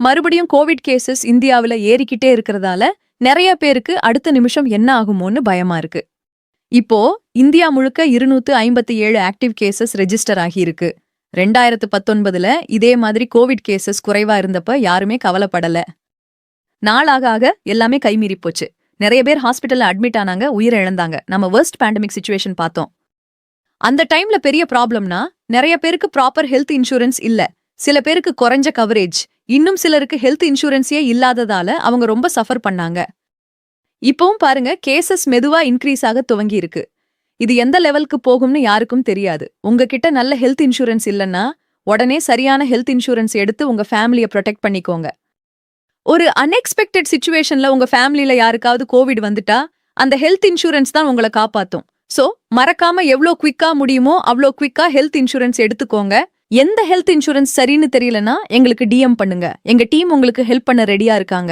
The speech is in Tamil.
மறுபடியும் கோவிட் கேசஸ் இந்தியாவுல ஏறிக்கிட்டே இருக்கிறதால நிறைய பேருக்கு அடுத்த நிமிஷம் என்ன ஆகுமோன்னு பயமா இருக்கு. இப்போ இந்தியா முழுக்க 257 ஆக்டிவ் கேசஸ் ரெஜிஸ்டர் ஆகியிருக்கு. 2019ல இதே மாதிரி கோவிட் கேசஸ் குறைவா இருந்தப்ப யாருமே கவலைப்படல. நாளாக ஆக எல்லாமே கைமீறி போச்சு. நிறைய பேர் ஹாஸ்பிட்டல்ல அட்மிட் ஆனாங்க, உயிரிழந்தாங்க. நம்ம வர்ஸ்ட் பேண்டமிக் சிச்சுவேஷன் பார்த்தோம். அந்த டைம்ல பெரிய ப்ராப்ளம்னா நிறைய பேருக்கு ப்ராப்பர் ஹெல்த் இன்சூரன்ஸ் இல்ல. சில பேருக்கு குறைஞ்ச கவரேஜ், இன்னும் சிலருக்கு ஹெல்த் இன்சூரன்ஸே இல்லாததால அவங்க ரொம்ப சஃபர் பண்ணாங்க. இப்பவும் பாருங்க, கேசஸ் மெதுவா இன்க்ரீஸ் ஆக துவங்கி இருக்கு. இது எந்த லெவலுக்கு போகும்னு யாருக்கும் தெரியாது. உங்ககிட்ட நல்ல ஹெல்த் இன்சூரன்ஸ் இல்லைன்னா உடனே சரியான ஹெல்த் இன்சூரன்ஸ் எடுத்து உங்க ஃபேமிலியை ப்ரொடெக்ட் பண்ணிக்கோங்க. ஒரு அன்எக்ஸ்பெக்டட் சிச்சுவேஷன்ல உங்க ஃபேமிலியில யாருக்காவது கோவிட் வந்துட்டா அந்த ஹெல்த் இன்சூரன்ஸ் தான் உங்களை காப்பாத்தும். சோ மறக்காம எவ்வளோ குவிக்கா முடியுமோ அவ்வளோ குவிக்கா ஹெல்த் இன்சூரன்ஸ் எடுத்துக்கோங்க. எந்த ஹெல்த் இன்சூரன்ஸ் சரின்னு தெரியலனா எங்களுக்கு டிஎம் பண்ணுங்க. எங்க டீம் உங்களுக்கு ஹெல்ப் பண்ண ரெடியா இருக்காங்க.